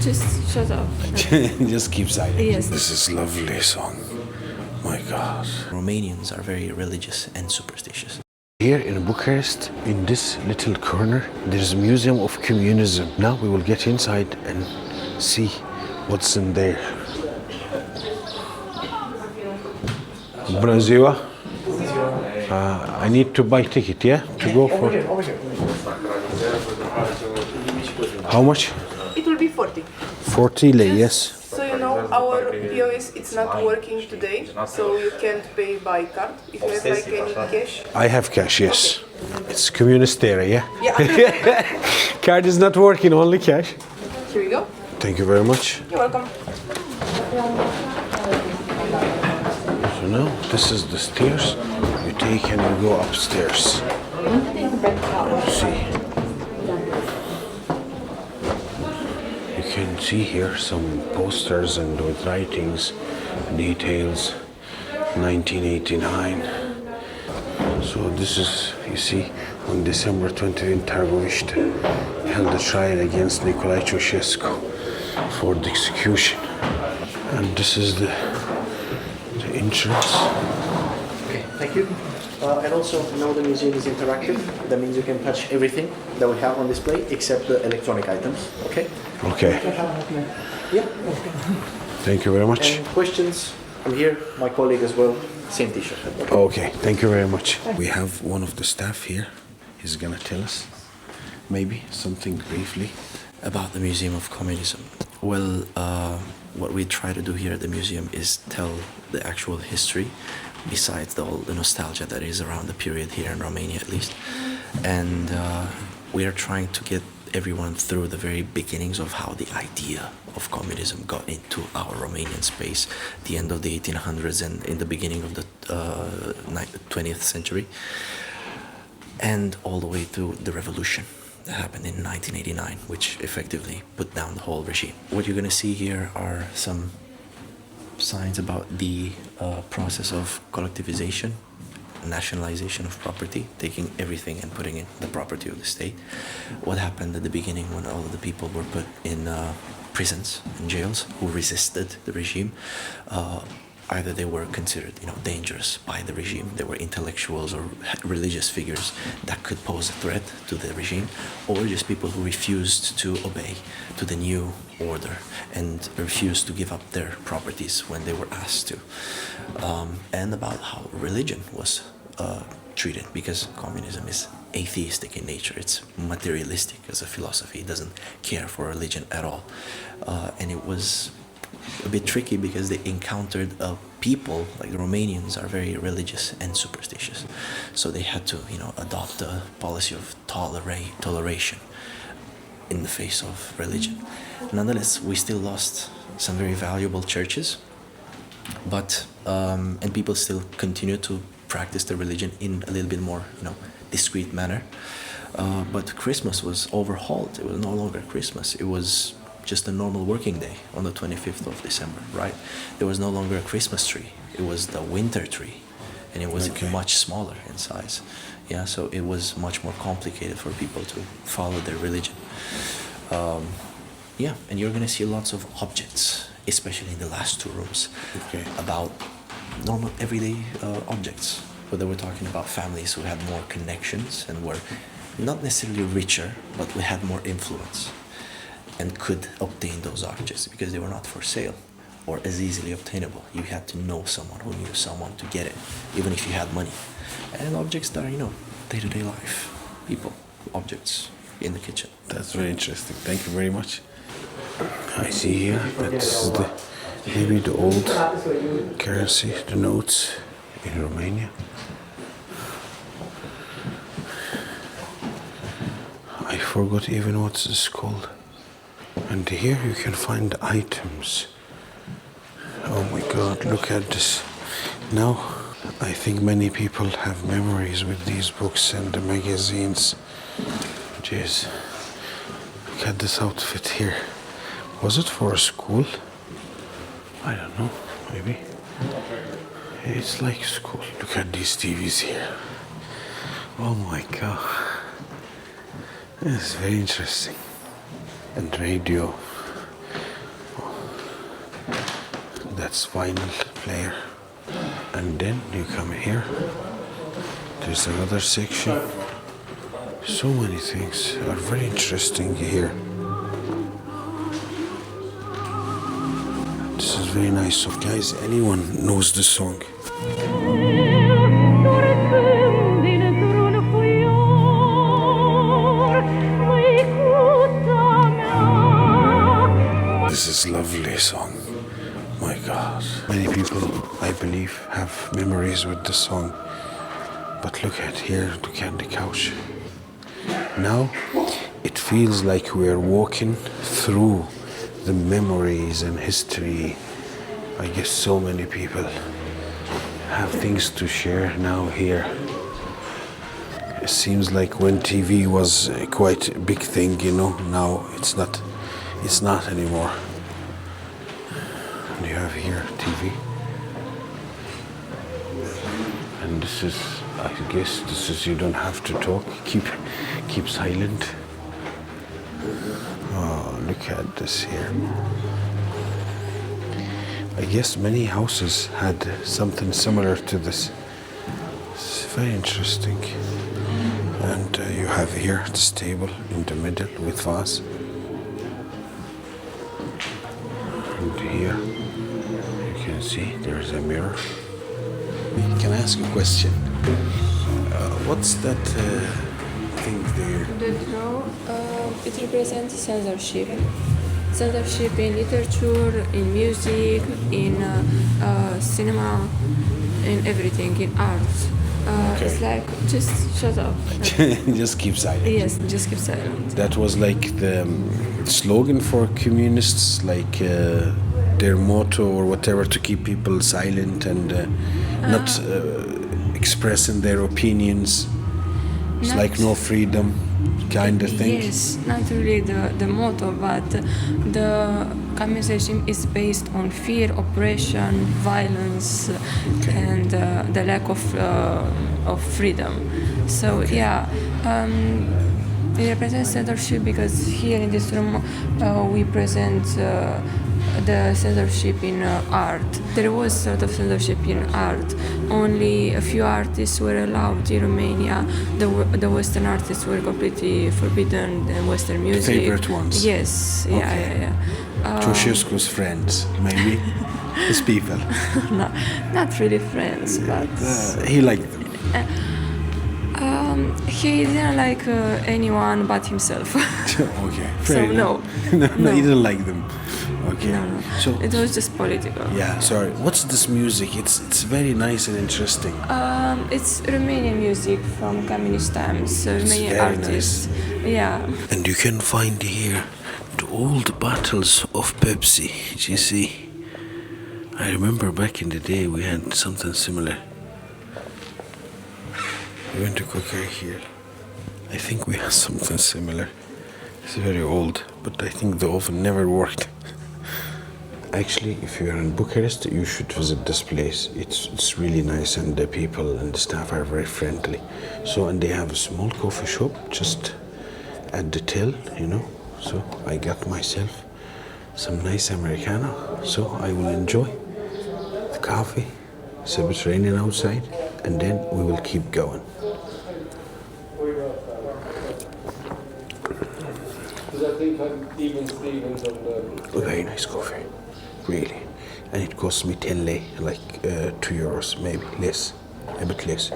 Just shut up. Just keep silent. Yes. This is lovely song. My God. Romanians are very religious and superstitious. Here in Bucharest, in this little corner, there's a Museum of Communism. Now we will get inside and see what's in there. Bună ziua. I need to buy ticket, yeah? To go for... Over here. How much? It will be 40. 40 lei, yes. So you know our POS it's not working today, so you can't pay by card. If you have like any cash. I have cash, yes. It's communist era, yeah? Yeah. Card is not working, only cash. Here we go. Thank you very much. You're welcome. So now, this is the stairs. You take and you go upstairs. See. You can see here some posters and with writings, details, 1989. So this is, you see, on December 20th, Targoviște held a trial against Nicolae Ceausescu for the execution. And this is the entrance. Okay, thank you. And also, now the museum is interactive. That means you can touch everything that we have on display except the electronic items. Okay? Okay. Yeah. Thank you very much. And questions? I'm here. My colleague as well. Same T-shirt. Okay, thank you very much. We have one of the staff here. He's gonna tell us maybe something briefly About the Museum of Communism. Well, what we try to do here at the museum is tell the actual history, besides all the nostalgia that is around the period here in Romania at least. And we are trying to get everyone through the very beginnings of how the idea of communism got into our Romanian space, the end of the 1800s and in the beginning of the 20th century, and all the way to the revolution that happened in 1989, which effectively put down the whole regime. What you're going to see here are some signs about the process of collectivization, nationalization of property, taking everything and putting it the property of the state. What happened at the beginning when all of the people were put in prisons and jails who resisted the regime. Either they were considered, dangerous by the regime. They were intellectuals or religious figures that could pose a threat to the regime, or just people who refused to obey to the new order and refused to give up their properties when they were asked to. And about how religion was treated, because communism is atheistic in nature. It's materialistic as a philosophy. It doesn't care for religion at all. And it was a bit tricky because they encountered people like the Romanians are very religious and superstitious, so they had to adopt a policy of toleration in the face of religion. Nonetheless, we still lost some very valuable churches, but and people still continue to practice their religion in a little bit more discreet manner. But Christmas was overhauled. It was no longer Christmas. It was just a normal working day on the 25th of December, right? There was no longer a Christmas tree. It was the winter tree, and it was much smaller in size. Yeah, so it was much more complicated for people to follow their religion. Yeah, and you're gonna see lots of objects, especially in the last two rooms, about normal everyday objects. Whether we're talking about families who had more connections and were not necessarily richer, but we had more influence and could obtain those objects because they were not for sale or as easily obtainable. You had to know someone who knew someone to get it, even if you had money. And objects that are, day-to-day life, people, objects in the kitchen. That's very interesting. Thank you very much. I see here that's maybe the old currency, the notes in Romania. I forgot even what this is called. And here you can find items. Oh my God, look at this. Now, I think many people have memories with these books and the magazines. Jeez. Look at this outfit here. Was it for a school? I don't know, maybe. It's like school. Look at these TVs here. Oh my God. It's very interesting. And radio. that's vinyl player. And then you come here. There's another section. So many things are very interesting here. This is very nice. So guys, anyone knows the song? This is a lovely song. My God. Many people, I believe, have memories with the song. But look at here, look at the couch. Now, it feels like we're walking through the memories and history. I guess so many people have things to share now here. It seems like when TV was quite a big thing, you know, now it's not anymore. And you have here TV. And this is, I guess, this is, you don't have to talk, keep silent. Oh, look at this here. I guess many houses had something similar to this. It's very interesting. And you have here this table in the middle with vase. And here you can see there's a mirror. Can I ask a question? What's that thing there? The draw, it represents censorship. Censorship in literature, in music, in cinema, in everything, in art. Okay. It's like, just shut up. Just keep silent. Yes, just keep silent. That was like the slogan for communists, like their motto or whatever, to keep people silent and not expressing their opinions. It's like no freedom kind of thing. Yes, not really the motto, but the communism is based on fear, oppression, violence, and the lack of freedom. So yeah, it represents censorship because here in this room we present the censorship in art. There was sort of censorship in art. Only a few artists were allowed in Romania. The Western artists were completely forbidden, and Western music. Favorite ones? Yes, yeah. Ceausescu's friends, maybe? His people? No, not really friends, but... He liked them. He didn't like anyone but himself. Okay, So fair enough. no. He didn't like them. Okay. No. So It was just political. yeah, sorry. What's this music? It's very nice and interesting. It's Romanian music from communist times. Romanian very artists. Yeah. And you can find here the old bottles of Pepsi. You see? I remember back in the day we had something similar. We went to cookery here. I think we have something similar. It's very old, but I think the oven never worked. Actually, if you're in Bucharest, you should visit this place. It's really nice, and the people and the staff are very friendly. So, and they have a small coffee shop just at the till, you know. So I got myself some nice Americano. So I will enjoy the coffee. It's raining outside, and then we will keep going. Very nice coffee, really. And it cost me 10 lei, like €2, maybe less, a bit less.